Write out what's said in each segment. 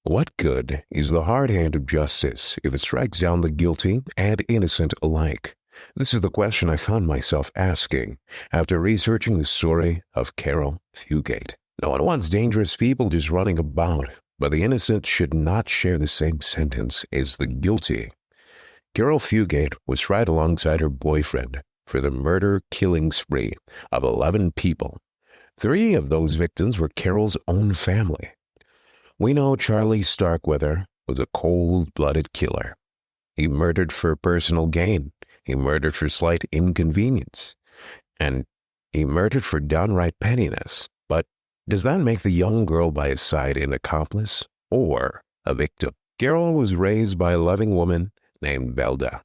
What good is the hard hand of justice if it strikes down the guilty and innocent alike? This is the question I found myself asking after researching the story of Carol Fugate. No one wants dangerous people just running about, but the innocent should not share the same sentence as the guilty. Carol Fugate was tried alongside her boyfriend for the murder-killing spree of 11 people. 3 of those victims were Carol's own family. We know Charlie Starkweather was a cold-blooded killer. He murdered for personal gain. He murdered for slight inconvenience. And he murdered for downright pettiness. But does that make the young girl by his side an accomplice or a victim? Carol was raised by a loving woman named Velda.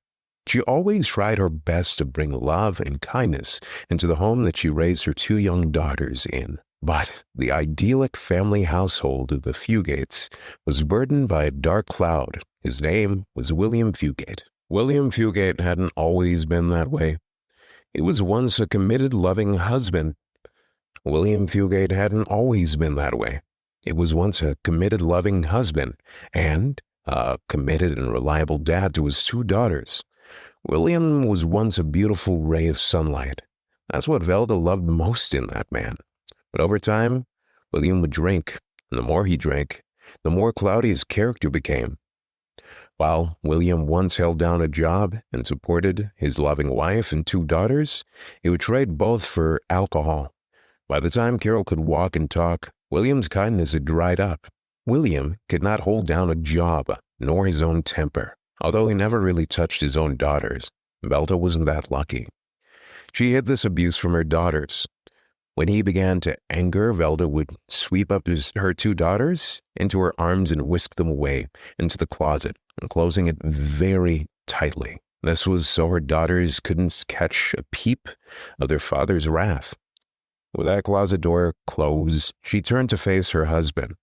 She always tried her best to bring love and kindness into the home that she raised her 2 young daughters in. But the idyllic family household of the Fugates was burdened by a dark cloud. His name was William Fugate. William Fugate hadn't always been that way. He was once a committed, loving husband. William Fugate hadn't always been that way. He was once a committed, loving husband and a committed and reliable dad to his 2 daughters. William was once a beautiful ray of sunlight. That's what Velda loved most in that man. But over time, William would drink, and the more he drank, the more cloudy his character became. While William once held down a job and supported his loving wife and 2 daughters, he would trade both for alcohol. By the time Carol could walk and talk, William's kindness had dried up. William could not hold down a job, nor his own temper. Although he never really touched his own daughters, Velda wasn't that lucky. She hid this abuse from her daughters. When he began to anger, Velda would sweep up her 2 daughters into her arms and whisk them away into the closet, and closing it very tightly. This was so her daughters couldn't catch a peep of their father's wrath. With that closet door closed, she turned to face her husband.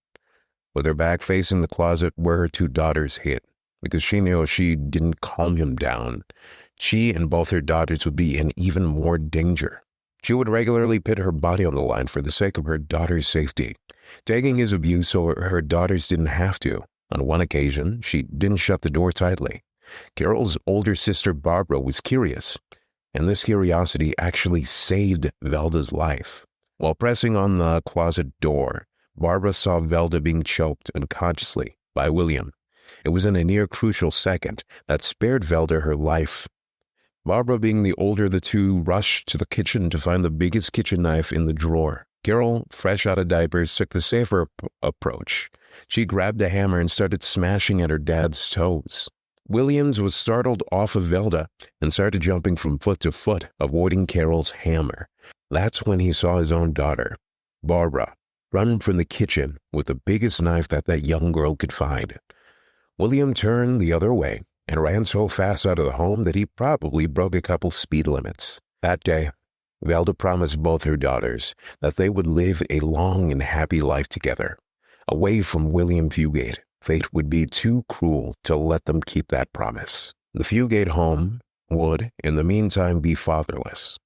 With her back facing the closet where her 2 daughters hid, because she knew if she didn't calm him down, she and both her daughters would be in even more danger. She would regularly put her body on the line for the sake of her daughter's safety, taking his abuse so her daughters didn't have to. On one occasion, she didn't shut the door tightly. Carol's older sister Barbara was curious, and this curiosity actually saved Velda's life. While pressing on the closet door, Barbara saw Velda being choked unconsciously by William. It was in a near-crucial second that spared Velda her life. Barbara, being the older of the 2, rushed to the kitchen to find the biggest kitchen knife in the drawer. Carol, fresh out of diapers, took the safer approach. She grabbed a hammer and started smashing at her dad's toes. Williams was startled off of Velda and started jumping from foot to foot, avoiding Carol's hammer. That's when he saw his own daughter, Barbara, run from the kitchen with the biggest knife that young girl could find. William turned the other way and ran so fast out of the home that he probably broke a couple speed limits. That day, Velda promised both her daughters that they would live a long and happy life together. Away from William Fugate, fate would be too cruel to let them keep that promise. The Fugate home would, in the meantime, be fatherless.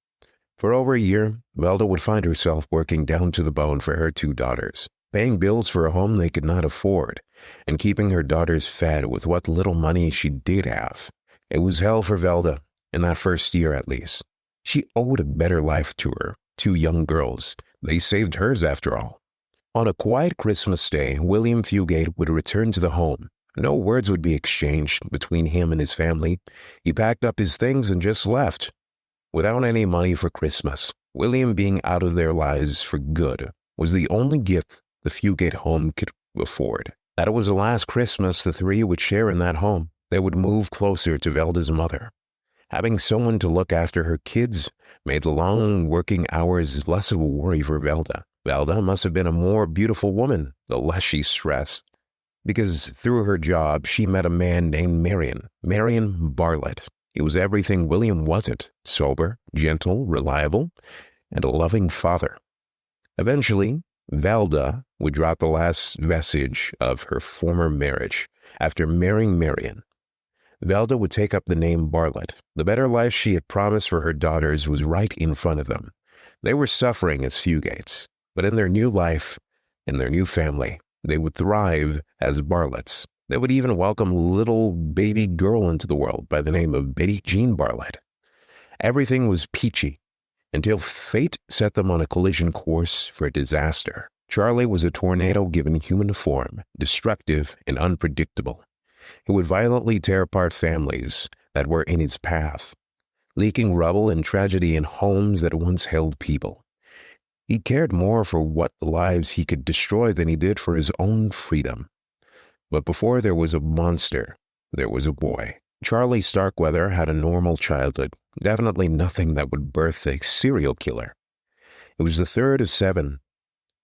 For over a year, Velda would find herself working down to the bone for her 2 daughters, paying bills for a home they could not afford, and keeping her daughters fed with what little money she did have. It was hell for Velda, in that first year at least. She owed a better life to her 2 young girls. They saved hers after all. On a quiet Christmas day, William Fugate would return to the home. No words would be exchanged between him and his family. He packed up his things and just left, without any money for Christmas. William being out of their lives for good was the only gift the Fugate home could afford. That it was the last Christmas the 3 would share in that home. They would move closer to Velda's mother. Having someone to look after her kids made the long working hours less of a worry for Velda. Velda must have been a more beautiful woman, the less she stressed, because through her job she met a man named Marion Bartlett. He was everything William wasn't: sober, gentle, reliable, and a loving father. Eventually, Velda would drop the last vestige of her former marriage after marrying Marion. Velda would take up the name Bartlett. The better life she had promised for her daughters was right in front of them. They were suffering as Fugates, but in their new life, in their new family, They would thrive as Bartletts. They would even welcome a little baby girl into the world by the name of Betty Jean Bartlett. Everything was peachy until fate set them on a collision course for disaster. Charlie was a tornado given human form, destructive and unpredictable. He would violently tear apart families that were in his path, leaking rubble and tragedy in homes that once held people. He cared more for what lives he could destroy than he did for his own freedom. But before there was a monster, there was a boy. Charlie Starkweather had a normal childhood, definitely nothing that would birth a serial killer. It was the third of 7,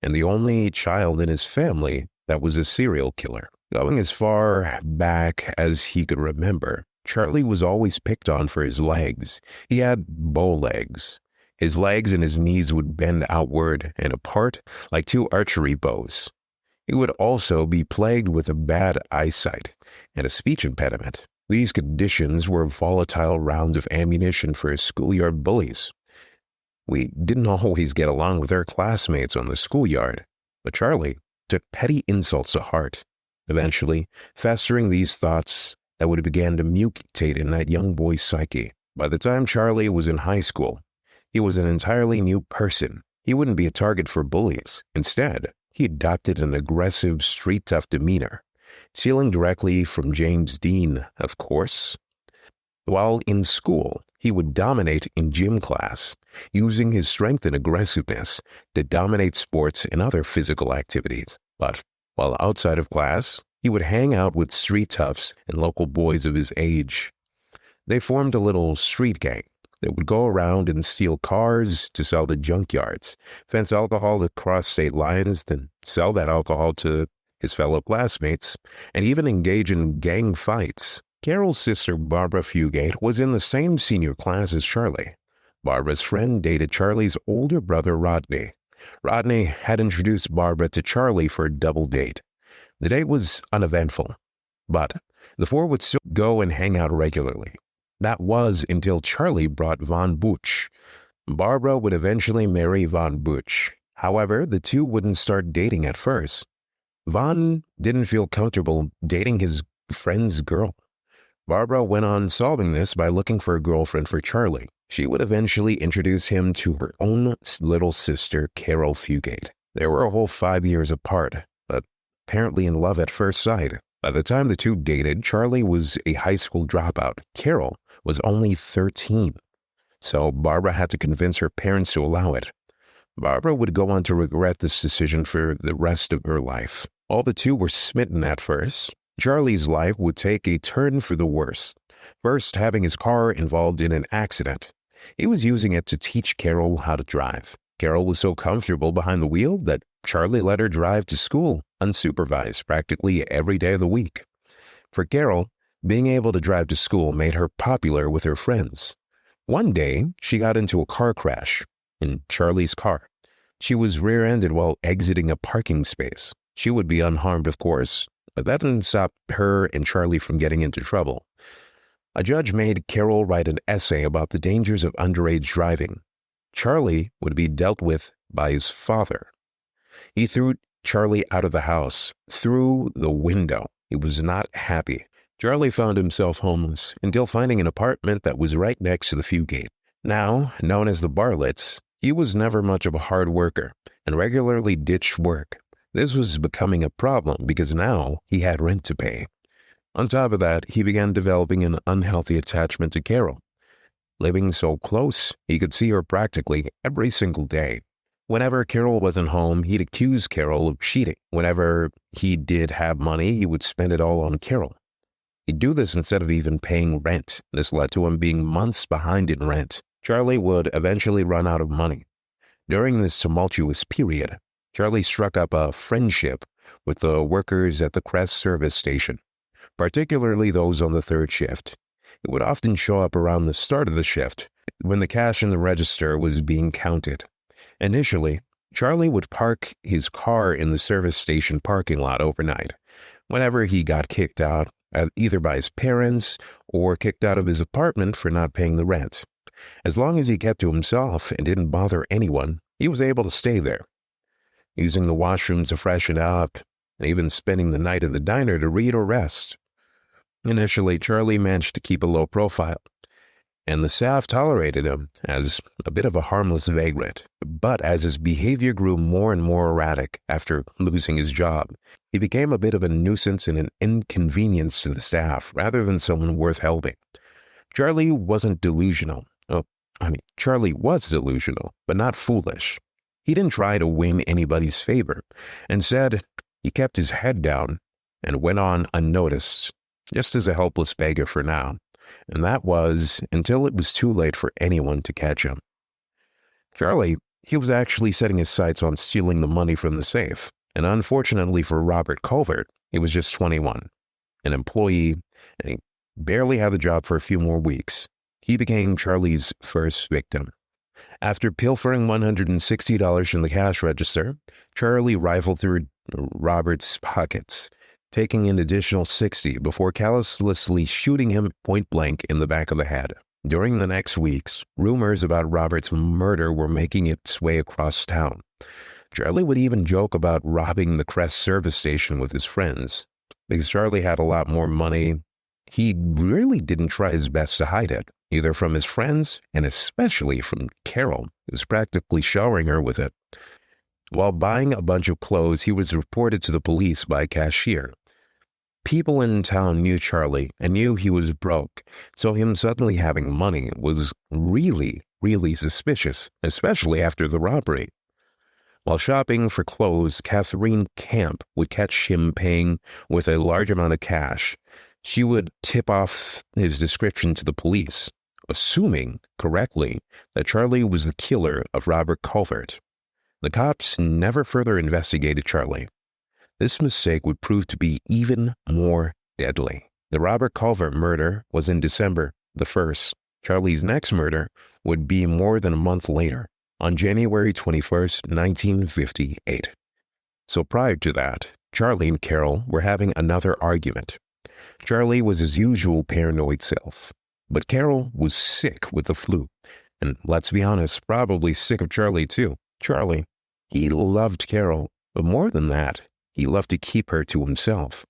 and the only child in his family that was a serial killer. Going as far back as he could remember, Charlie was always picked on for his legs. He had bow legs. His legs and his knees would bend outward and apart like 2 archery bows. He would also be plagued with a bad eyesight and a speech impediment. These conditions were volatile rounds of ammunition for his schoolyard bullies. We didn't always get along with our classmates on the schoolyard, but Charlie took petty insults to heart, eventually festering these thoughts that would begin to mutate in that young boy's psyche. By the time Charlie was in high school, he was an entirely new person. He wouldn't be a target for bullies. Instead, he adopted an aggressive, street-tough demeanor, stealing directly from James Dean, of course. While in school, he would dominate in gym class, using his strength and aggressiveness to dominate sports and other physical activities. But while outside of class, he would hang out with street toughs and local boys of his age. They formed a little street gang that would go around and steal cars to sell to junkyards, fence alcohol across state lines, then sell that alcohol to his fellow classmates, and even engage in gang fights. Carol's sister, Barbara Fugate, was in the same senior class as Charlie. Barbara's friend dated Charlie's older brother, Rodney. Rodney had introduced Barbara to Charlie for a double date. The date was uneventful, but the four would still go and hang out regularly. That was until Charlie brought Von Butch. Barbara would eventually marry Von Butch. However, the two wouldn't start dating at first. Von didn't feel comfortable dating his friend's girl. Barbara went on solving this by looking for a girlfriend for Charlie. She would eventually introduce him to her own little sister, Carol Fugate. They were a whole 5 years apart, but apparently in love at first sight. By the time the two dated, Charlie was a high school dropout. Carol was only 13, so Barbara had to convince her parents to allow it. Barbara would go on to regret this decision for the rest of her life. All the two were smitten at first. Charlie's life would take a turn for the worse. First, having his car involved in an accident. He was using it to teach Carol how to drive. Carol was so comfortable behind the wheel that Charlie let her drive to school, unsupervised, practically every day of the week. For Carol, being able to drive to school made her popular with her friends. One day, she got into a car crash in Charlie's car. She was rear-ended while exiting a parking space. She would be unharmed, of course, but that didn't stop her and Charlie from getting into trouble. A judge made Carol write an essay about the dangers of underage driving. Charlie would be dealt with by his father. He threw Charlie out of the house, through the window. He was not happy. Charlie found himself homeless until finding an apartment that was right next to the Fugate. Now, known as the Bartletts, he was never much of a hard worker and regularly ditched work. This was becoming a problem because now he had rent to pay. On top of that, he began developing an unhealthy attachment to Carol. Living so close, he could see her practically every single day. Whenever Carol wasn't home, he'd accuse Carol of cheating. Whenever he did have money, he would spend it all on Carol. He'd do this instead of even paying rent. This led to him being months behind in rent. Charlie would eventually run out of money. During this tumultuous period, Charlie struck up a friendship with the workers at the Crest service station, particularly those on the third shift. It would often show up around the start of the shift, when the cash in the register was being counted. Initially, Charlie would park his car in the service station parking lot overnight. Whenever he got kicked out, either by his parents or kicked out of his apartment for not paying the rent. As long as he kept to himself and didn't bother anyone, he was able to stay there. Using the washroom to freshen up and even spending the night in the diner to read or rest. Initially, Charlie managed to keep a low profile, and the staff tolerated him as a bit of a harmless vagrant. But as his behavior grew more and more erratic after losing his job, he became a bit of a nuisance and an inconvenience to the staff rather than someone worth helping. Charlie wasn't delusional. Charlie was delusional, but not foolish. He didn't try to win anybody's favor. Instead, he kept his head down and went on unnoticed, just as a helpless beggar for now. And that was until it was too late for anyone to catch him. Charlie, he was actually setting his sights on stealing the money from the safe. And unfortunately for Robert Culvert, he was just 21, an employee, and he barely had the job for a few more weeks. He became Charlie's first victim. After pilfering $160 from the cash register, Charlie rifled through Robert's pockets, taking an additional $60 before callously shooting him point blank in the back of the head. During the next weeks, rumors about Robert's murder were making its way across town. Charlie would even joke about robbing the Crest service station with his friends. Because Charlie had a lot more money, he really didn't try his best to hide it, either from his friends and especially from Carol, who was practically showering her with it. While buying a bunch of clothes, he was reported to the police by a cashier. People in town knew Charlie and knew he was broke, so him suddenly having money was really, really suspicious, especially after the robbery. While shopping for clothes, Catherine Camp would catch him paying with a large amount of cash. She would tip off his description to the police, assuming correctly that Charlie was the killer of Robert Culvert. The cops never further investigated Charlie. This mistake would prove to be even more deadly. The Robert Culvert murder was in December the 1st. Charlie's next murder would be more than a month later, on January 21st, 1958. So prior to that, Charlie and Carol were having another argument. Charlie was his usual paranoid self, but Carol was sick with the flu, and let's be honest, probably sick of Charlie too. Charlie, he loved Carol, but more than that, he loved to keep her to himself.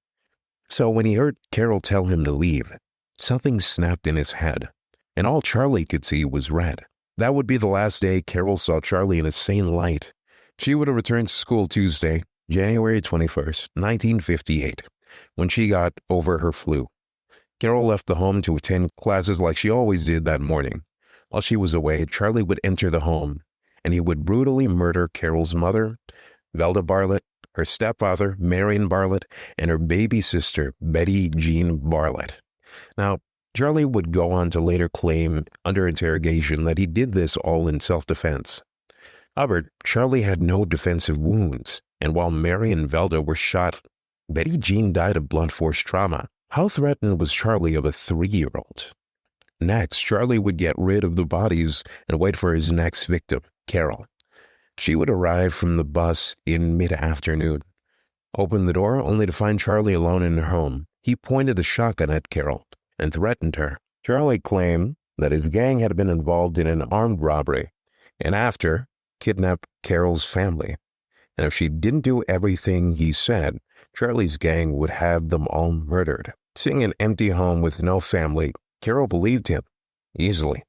So when he heard Carol tell him to leave, something snapped in his head, and all Charlie could see was red. That would be the last day Carol saw Charlie in a sane light. She would have returned to school Tuesday, January 21st, 1958, when she got over her flu. Carol left the home to attend classes like she always did that morning. While she was away, Charlie would enter the home, and he would brutally murder Carol's mother, Velda Bartlett, her stepfather, Marion Bartlett, and her baby sister, Betty Jean Bartlett. Now, Charlie would go on to later claim under interrogation that he did this all in self-defense. However, Charlie had no defensive wounds, and while Mary and Velda were shot, Betty Jean died of blunt force trauma. How threatened was Charlie of a 3-year-old? Next, Charlie would get rid of the bodies and wait for his next victim, Carol. She would arrive from the bus in mid-afternoon, open the door only to find Charlie alone in her home. He pointed a shotgun at Carol and threatened her. Charlie claimed that his gang had been involved in an armed robbery and after kidnapped Carol's family. And if she didn't do everything he said, Charlie's gang would have them all murdered. Seeing an empty home with no family, Carol believed him easily.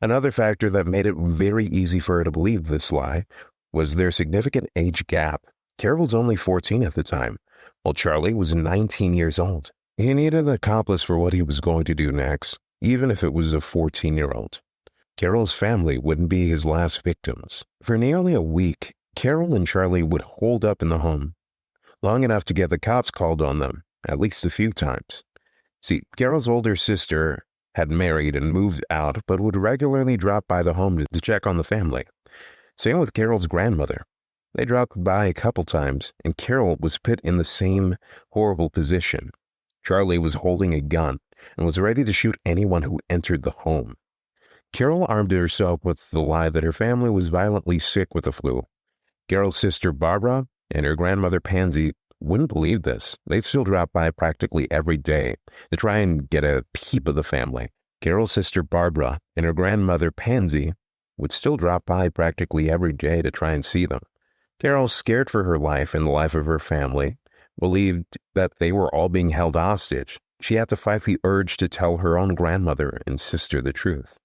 Another factor that made it very easy for her to believe this lie was their significant age gap. Carol was only 14 at the time, while Charlie was 19 years old. He needed an accomplice for what he was going to do next, even if it was a 14-year-old. Carol's family wouldn't be his last victims. For nearly a week, Carol and Charlie would hold up in the home, long enough to get the cops called on them, at least a few times. See, Carol's older sister had married and moved out, but would regularly drop by the home to check on the family. Same with Carol's grandmother. They dropped by a couple times, and Carol was put in the same horrible position. Charlie was holding a gun and was ready to shoot anyone who entered the home. Carol armed herself with the lie that her family was violently sick with the flu. Carol's sister Barbara and her grandmother Pansy wouldn't believe this. They'd still drop by practically every day to try and get a peep of the family. Carol's sister Barbara and her grandmother Pansy would still drop by practically every day to try and see them. Carol, scared for her life and the life of her family, believed that they were all being held hostage. She had to fight the urge to tell her own grandmother and sister the truth.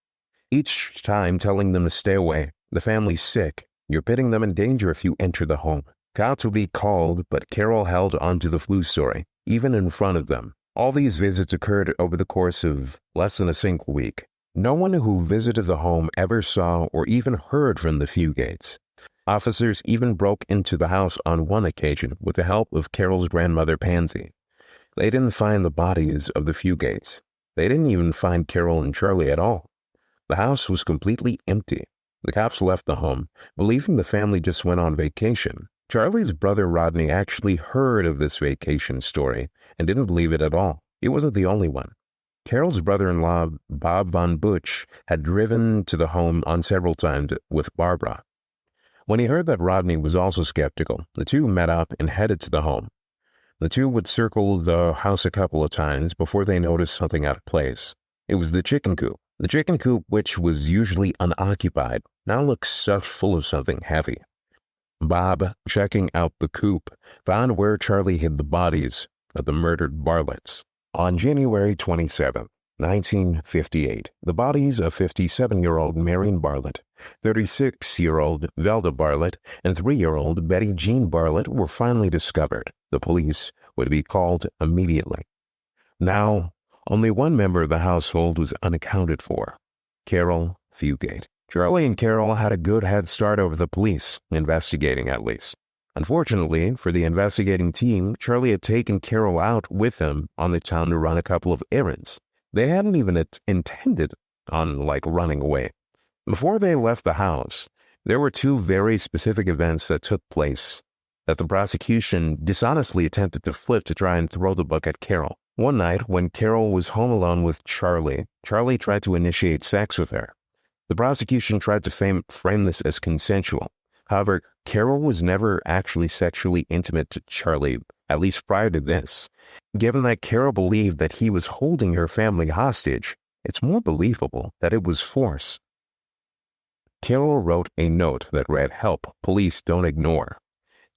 Each time telling them to stay away, the family's sick, you're putting them in danger if you enter the home. Cops would be called, but Carol held on to the flu story, even in front of them. All these visits occurred over the course of less than a single week. No one who visited the home ever saw or even heard from the Fugates. Officers even broke into the house on one occasion with the help of Carol's grandmother Pansy. They didn't find the bodies of the Fugates. They didn't even find Carol and Charlie at all. The house was completely empty. The cops left the home, believing the family just went on vacation. Charlie's brother Rodney actually heard of this vacation story and didn't believe it at all. He wasn't the only one. Carol's brother-in-law, Bob Von Butch, had driven to the home on several times with Barbara. When he heard that Rodney was also skeptical, the two met up and headed to the home. The two would circle the house a couple of times before they noticed something out of place. It was the chicken coop. The chicken coop, which was usually unoccupied, now looked stuffed full of something heavy. Bob, checking out the coop, found where Charlie hid the bodies of the murdered Bartletts. On January 27, 1958, the bodies of 57-year-old Marion Bartlett, 36-year-old Velda Bartlett, and 3-year-old Betty Jean Bartlett were finally discovered. The police would be called immediately. Now, only one member of the household was unaccounted for, Carol Fugate. Charlie and Carol had a good head start over the police, investigating at least. Unfortunately for the investigating team, Charlie had taken Carol out with him on the town to run a couple of errands. They hadn't even intended on, running away. Before they left the house, there were two very specific events that took place that the prosecution dishonestly attempted to flip to try and throw the book at Carol. One night, when Carol was home alone with Charlie, Charlie tried to initiate sex with her. The prosecution tried to frame this as consensual. However, Carol was never actually sexually intimate to Charlie, at least prior to this. Given that Carol believed that he was holding her family hostage, it's more believable that it was force. Carol wrote a note that read, "Help, police, don't ignore."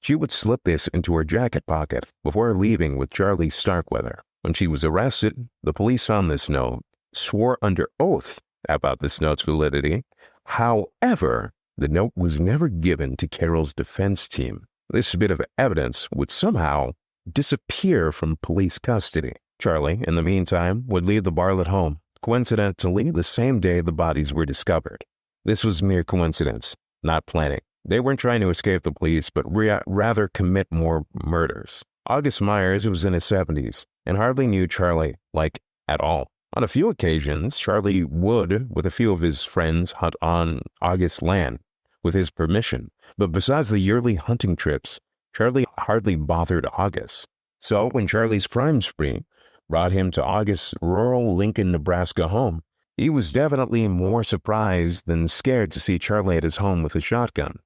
She would slip this into her jacket pocket before leaving with Charlie Starkweather. When she was arrested, the police found this note, swore under oath about this note's validity. However, the note was never given to Carol's defense team. This bit of evidence would somehow disappear from police custody. Charlie, in the meantime, would leave the Bartlett home, coincidentally the same day the bodies were discovered. This was mere coincidence, not planning. They weren't trying to escape the police, but rather commit more murders. August Myers was in his 70s and hardly knew Charlie, at all. On a few occasions, Charlie would, with a few of his friends, hunt on August's land with his permission. But besides the yearly hunting trips, Charlie hardly bothered August. So when Charlie's crime spree brought him to August's rural Lincoln, Nebraska home, he was definitely more surprised than scared to see Charlie at his home with a shotgun.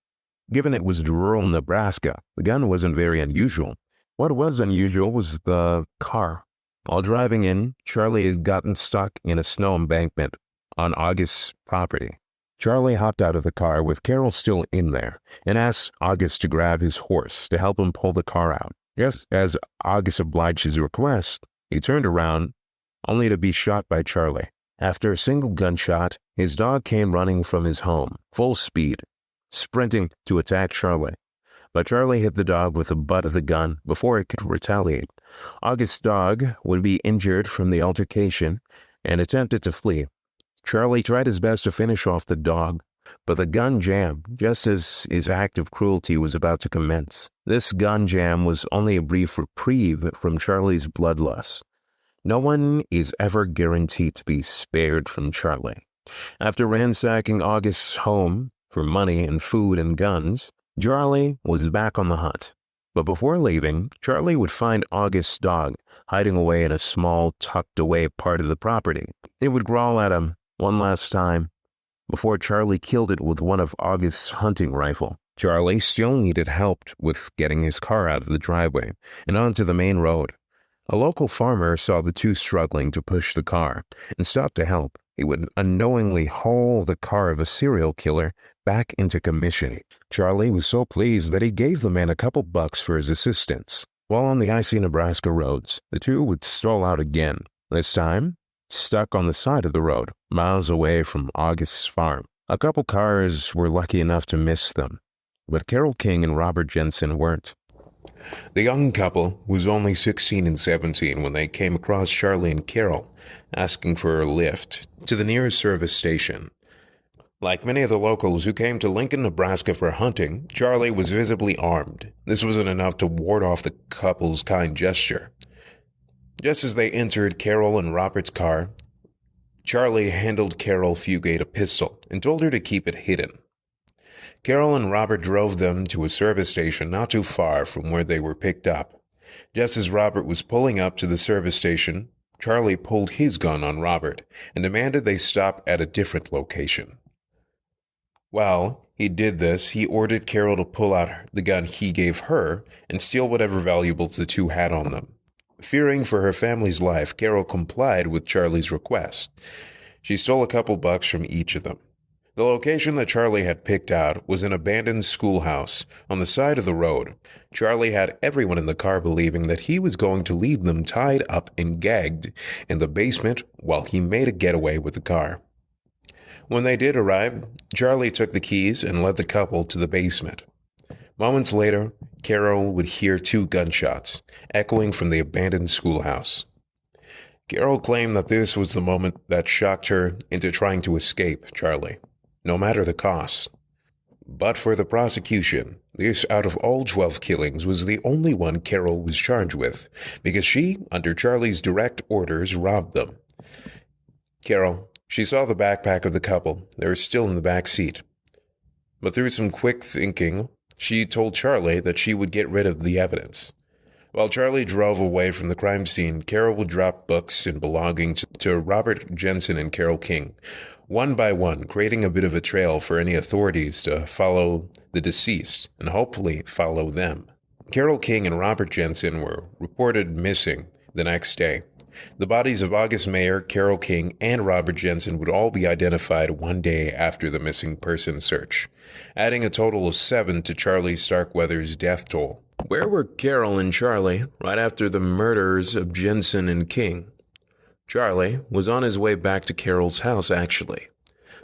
Given it was rural Nebraska, the gun wasn't very unusual. What was unusual was the car. While driving in, Charlie had gotten stuck in a snow embankment on August's property. Charlie hopped out of the car with Carol still in there and asked August to grab his horse to help him pull the car out. Just as August obliged his request, he turned around, only to be shot by Charlie. After a single gunshot, his dog came running from his home, full speed, sprinting to attack Charlie. But Charlie hit the dog with the butt of the gun before it could retaliate. August's dog would be injured from the altercation and attempted to flee. Charlie tried his best to finish off the dog, but the gun jammed just as his act of cruelty was about to commence. This gun jam was only a brief reprieve from Charlie's bloodlust. No one is ever guaranteed to be spared from Charlie. After ransacking August's home for money and food and guns, Charlie was back on the hunt. But before leaving, Charlie would find August's dog hiding away in a small, tucked-away part of the property. It would growl at him one last time before Charlie killed it with one of August's hunting rifle. Charlie still needed help with getting his car out of the driveway and onto the main road. A local farmer saw the two struggling to push the car and stopped to help. He would unknowingly haul the car of a serial killer back into commission. Charlie was so pleased that he gave the man a couple bucks for his assistance. While on the icy Nebraska roads, the two would stall out again, this time stuck on the side of the road, miles away from August's farm. A couple cars were lucky enough to miss them, but Carole King and Robert Jensen weren't. The young couple was only 16 and 17 when they came across Charlie and Carol asking for a lift to the nearest service station. Like many of the locals who came to Lincoln, Nebraska for hunting, Charlie was visibly armed. This wasn't enough to ward off the couple's kind gesture. Just as they entered Carol and Robert's car, Charlie handed Carol Fugate a pistol and told her to keep it hidden. Carol and Robert drove them to a service station not too far from where they were picked up. Just as Robert was pulling up to the service station, Charlie pulled his gun on Robert and demanded they stop at a different location. While he did this, he ordered Carol to pull out the gun he gave her and steal whatever valuables the two had on them. Fearing for her family's life, Carol complied with Charlie's request. She stole a couple bucks from each of them. The location that Charlie had picked out was an abandoned schoolhouse on the side of the road. Charlie had everyone in the car believing that he was going to leave them tied up and gagged in the basement while he made a getaway with the car. When they did arrive, Charlie took the keys and led the couple to the basement. Moments later, Carol would hear 2 gunshots, echoing from the abandoned schoolhouse. Carol claimed that this was the moment that shocked her into trying to escape Charlie, no matter the cost. But for the prosecution, this out of all 12 killings was the only one Carol was charged with, because she, under Charlie's direct orders, robbed them. Carol, she saw the backpack of the couple. They were still in the back seat. But through some quick thinking, she told Charlie that she would get rid of the evidence. While Charlie drove away from the crime scene, Carol would drop books and belongings to Robert Jensen and Carole King, one by one, creating a bit of a trail for any authorities to follow the deceased and hopefully follow them. Carole King and Robert Jensen were reported missing the next day. The bodies of August Mayer, Carole King, and Robert Jensen would all be identified one day after the missing person search, adding a total of 7 to Charlie Starkweather's death toll. Where were Carol and Charlie right after the murders of Jensen and King? Charlie was on his way back to Carol's house, actually.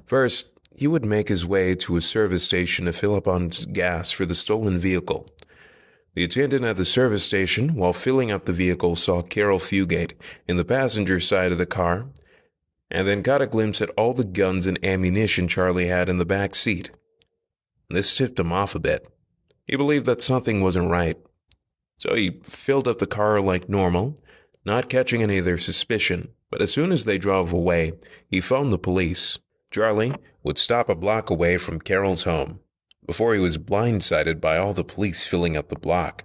First, he would make his way to a service station to fill up on gas for the stolen vehicle. The attendant at the service station, while filling up the vehicle, saw Carol Fugate in the passenger side of the car, and then caught a glimpse at all the guns and ammunition Charlie had in the back seat. This tipped him off a bit. He believed that something wasn't right. So he filled up the car like normal, not catching any of their suspicion. But as soon as they drove away, he phoned the police. Charlie would stop a block away from Carol's home before he was blindsided by all the police filling up the block,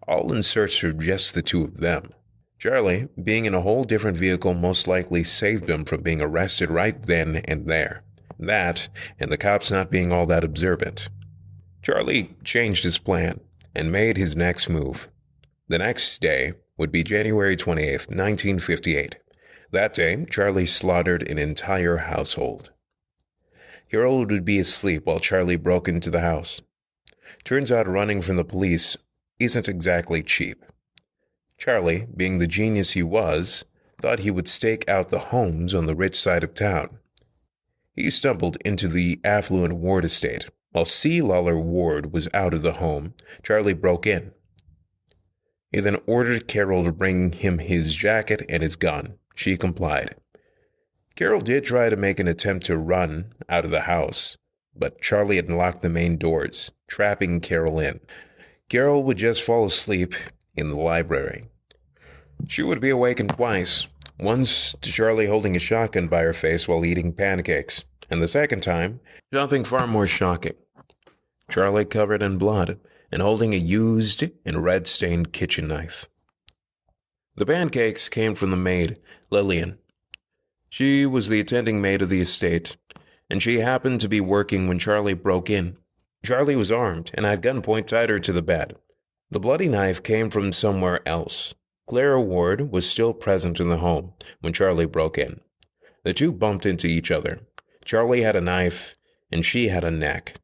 all in search of just the 2 of them. Charlie, being in a whole different vehicle, most likely saved him from being arrested right then and there. That, and the cops not being all that observant. Charlie changed his plan and made his next move. The next day would be January 28th, 1958. That day, Charlie slaughtered an entire household. Carol would be asleep while Charlie broke into the house. Turns out running from the police isn't exactly cheap. Charlie, being the genius he was, thought he would stake out the homes on the rich side of town. He stumbled into the affluent Ward estate. While C. Lawler Ward was out of the home, Charlie broke in. He then ordered Carol to bring him his jacket and his gun. She complied. Carol did try to make an attempt to run out of the house, but Charlie had locked the main doors, trapping Carol in. Carol would just fall asleep in the library. She would be awakened twice, once to Charlie holding a shotgun by her face while eating pancakes, and the second time, something far more shocking. Charlie covered in blood and holding a used and red-stained kitchen knife. The pancakes came from the maid, Lillian. She was the attending maid of the estate, and she happened to be working when Charlie broke in. Charlie was armed and had gunpoint tied her to the bed. The bloody knife came from somewhere else. Clara Ward was still present in the home when Charlie broke in. The 2 bumped into each other. Charlie had a knife, and she had a neck.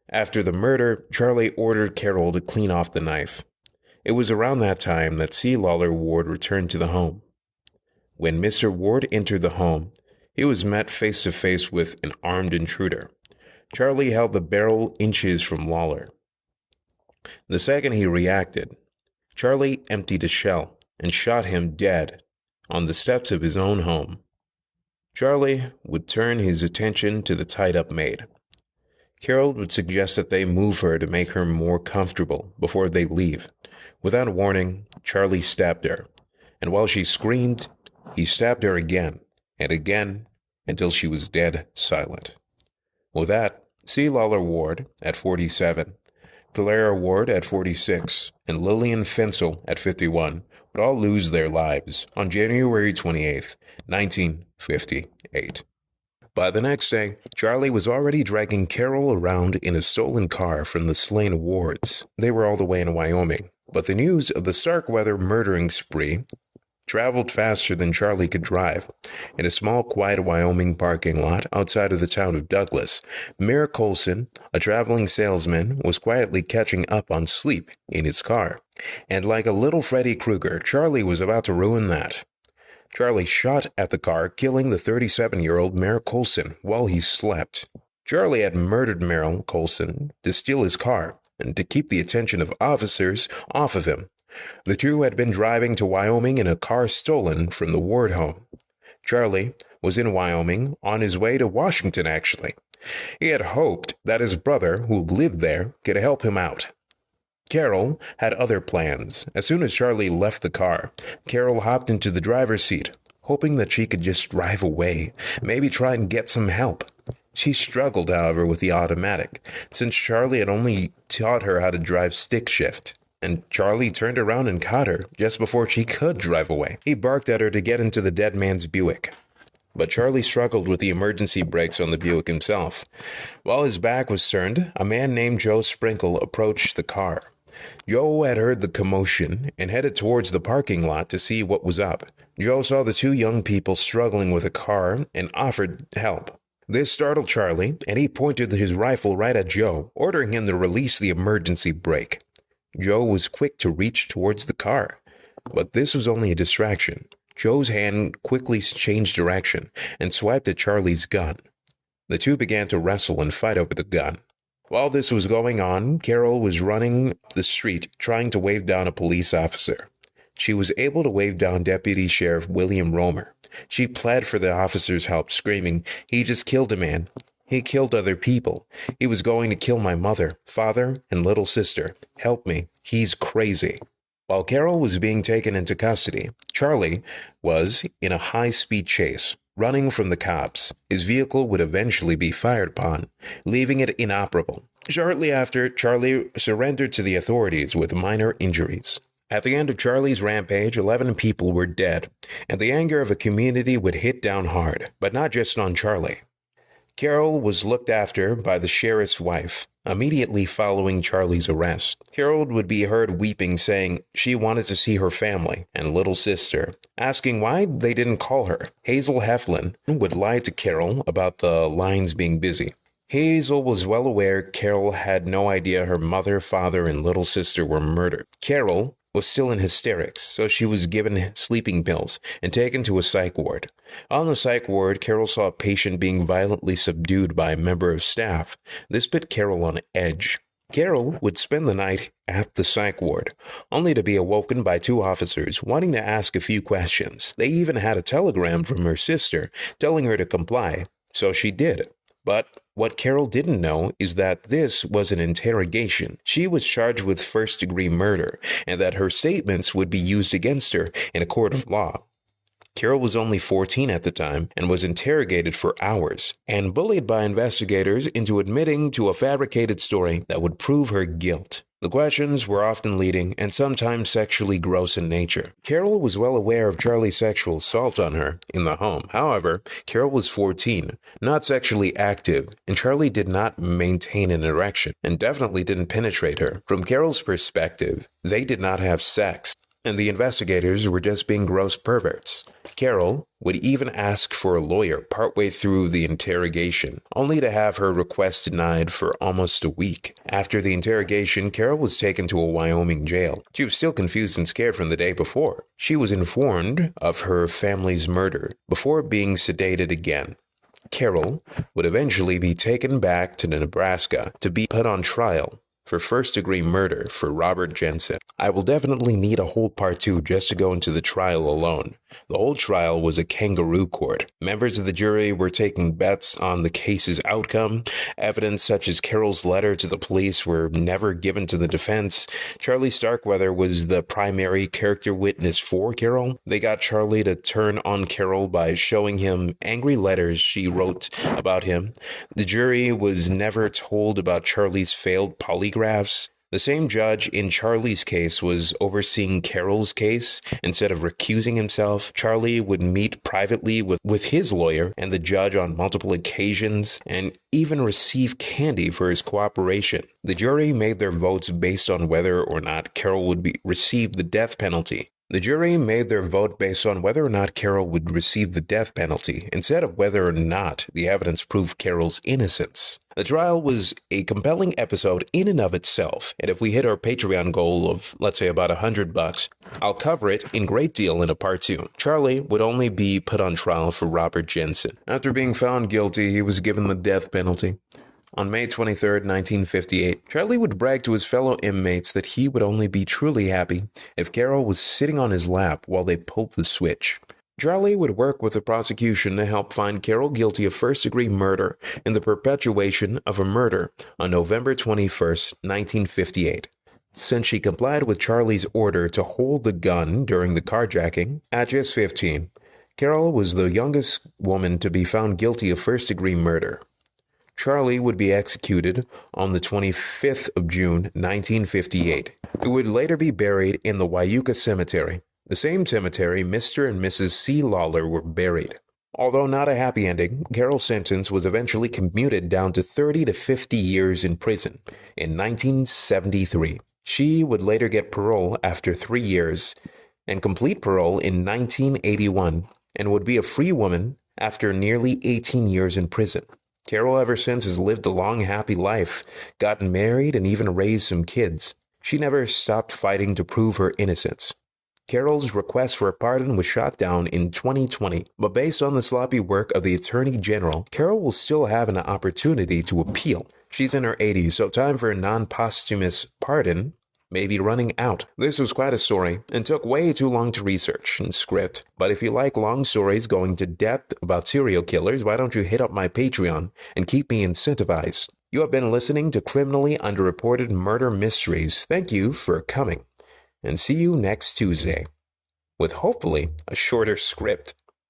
After the murder, Charlie ordered Carol to clean off the knife. It was around that time that C. Lawler Ward returned to the home. When Mr. Ward entered the home, he was met face to face with an armed intruder. Charlie held the barrel inches from Lawler. The second he reacted, Charlie emptied a shell and shot him dead on the steps of his own home. Charlie would turn his attention to the tied-up maid. Carol would suggest that they move her to make her more comfortable before they leave. Without warning, Charlie stabbed her, and while she screamed, he stabbed her again and again until she was dead silent. With that, C. Lawler Ward at 47, Clara Ward at 46, and Lillian Fensel at 51 would all lose their lives on January 28, 1958. By the next day, Charlie was already dragging Carol around in a stolen car from the slain Wards. They were all the way in Wyoming, but the news of the Starkweather murdering spree traveled faster than Charlie could drive. In a small, quiet Wyoming parking lot outside of the town of Douglas, Mayor Colson, a traveling salesman, was quietly catching up on sleep in his car. And like a little Freddy Krueger, Charlie was about to ruin that. Charlie shot at the car, killing the 37-year-old Mayor Colson while he slept. Charlie had murdered Merrill Colson to steal his car and to keep the attention of officers off of him. The two had been driving to Wyoming in a car stolen from the Ward home. Charlie was in Wyoming on his way to Washington, actually. He had hoped that his brother, who lived there, could help him out. Carol had other plans. As soon as Charlie left the car, Carol hopped into the driver's seat, hoping that she could just drive away, maybe try and get some help. She struggled, however, with the automatic, since Charlie had only taught her how to drive stick shift. And Charlie turned around and caught her just before she could drive away. He barked at her to get into the dead man's Buick. But Charlie struggled with the emergency brakes on the Buick himself. While his back was turned, a man named Joe Sprinkle approached the car. Joe had heard the commotion and headed towards the parking lot to see what was up. Joe saw the two young people struggling with a car and offered help. This startled Charlie, and he pointed his rifle right at Joe, ordering him to release the emergency brake. Joe was quick to reach towards the car, but this was only a distraction. Joe's hand quickly changed direction and swiped at Charlie's gun. The two began to wrestle and fight over the gun. While this was going on, Carol was running the street trying to wave down a police officer. She was able to wave down Deputy Sheriff William Romer. She pled for the officer's help, screaming, "He just killed a man. He killed other people. He was going to kill my mother, father, and little sister. Help me. He's crazy." While Carol was being taken into custody, Charlie was in a high-speed chase, running from the cops. His vehicle would eventually be fired upon, leaving it inoperable. Shortly after, Charlie surrendered to the authorities with minor injuries. At the end of Charlie's rampage, 11 people were dead, and the anger of the community would hit down hard, but not just on Charlie. Carol was looked after by the sheriff's wife. Immediately following Charlie's arrest, Carol would be heard weeping, saying she wanted to see her family and little sister, asking why they didn't call her. Hazel Heflin would lie to Carol about the lines being busy. Hazel was well aware Carol had no idea her mother, father, and little sister were murdered. Carol was still in hysterics, so she was given sleeping pills and taken to a psych ward. On the psych ward, Carol saw a patient being violently subdued by a member of staff. This put Carol on edge. Carol would spend the night at the psych ward, only to be awoken by two officers wanting to ask a few questions. They even had a telegram from her sister telling her to comply, so she did. But what Carol didn't know is that this was an interrogation. She was charged with first-degree murder, and that her statements would be used against her in a court of law. Carol was only 14 at the time and was interrogated for hours and bullied by investigators into admitting to a fabricated story that would prove her guilt. The questions were often leading and sometimes sexually gross in nature. Carol was well aware of Charlie's sexual assault on her in the home. However, Carol was 14, not sexually active, and Charlie did not maintain an erection and definitely didn't penetrate her. From Carol's perspective, they did not have sex, and the investigators were just being gross perverts. Carol would even ask for a lawyer partway through the interrogation, only to have her request denied for almost a week. After the interrogation, Carol was taken to a Wyoming jail. She was still confused and scared from the day before. She was informed of her family's murder before being sedated again. Carol would eventually be taken back to Nebraska to be put on trial for first-degree murder for Robert Jensen. I will definitely need a whole part 2 just to go into the trial alone. The whole trial was a kangaroo court. Members of the jury were taking bets on the case's outcome. Evidence such as Carol's letter to the police were never given to the defense. Charlie Starkweather was the primary character witness for Carol. They got Charlie to turn on Carol by showing him angry letters she wrote about him. The jury was never told about Charlie's failed polygraphs. The same judge in Charlie's case was overseeing Carol's case. Instead of recusing himself, Charlie would meet privately with his lawyer and the judge on multiple occasions and even receive candy for his cooperation. The jury made their votes based on whether or not Carol would receive the death penalty. Instead of whether or not the evidence proved Carol's innocence. The trial was a compelling episode in and of itself, and if we hit our Patreon goal of, let's say, about $100, I'll cover it in great deal in a part 2. Charlie would only be put on trial for Robert Jensen. After being found guilty, he was given the death penalty. On May 23, 1958, Charlie would brag to his fellow inmates that he would only be truly happy if Carol was sitting on his lap while they pulled the switch. Charlie would work with the prosecution to help find Carol guilty of first-degree murder in the perpetration of a murder on November 21, 1958. Since she complied with Charlie's order to hold the gun during the carjacking, at just 15, Carol was the youngest woman to be found guilty of first-degree murder. Charlie would be executed on the 25th of June, 1958. He would later be buried in the Wyuka Cemetery, the same cemetery Mr. and Mrs. C. Lawler were buried. Although not a happy ending, Carol's sentence was eventually commuted down to 30 to 50 years in prison in 1973. She would later get parole after 3 years and complete parole in 1981 and would be a free woman after nearly 18 years in prison. Carol ever since has lived a long, happy life, gotten married, and even raised some kids. She never stopped fighting to prove her innocence. Carol's request for a pardon was shot down in 2020, but based on the sloppy work of the Attorney General, Carol will still have an opportunity to appeal. She's in her 80s, so time for a non-posthumous pardon may be running out. This was quite a story and took way too long to research and script. But if you like long stories going to depth about serial killers, why don't you hit up my Patreon and keep me incentivized? You have been listening to Criminally Underreported Murder Mysteries. Thank you for coming, and see you next Tuesday with hopefully a shorter script.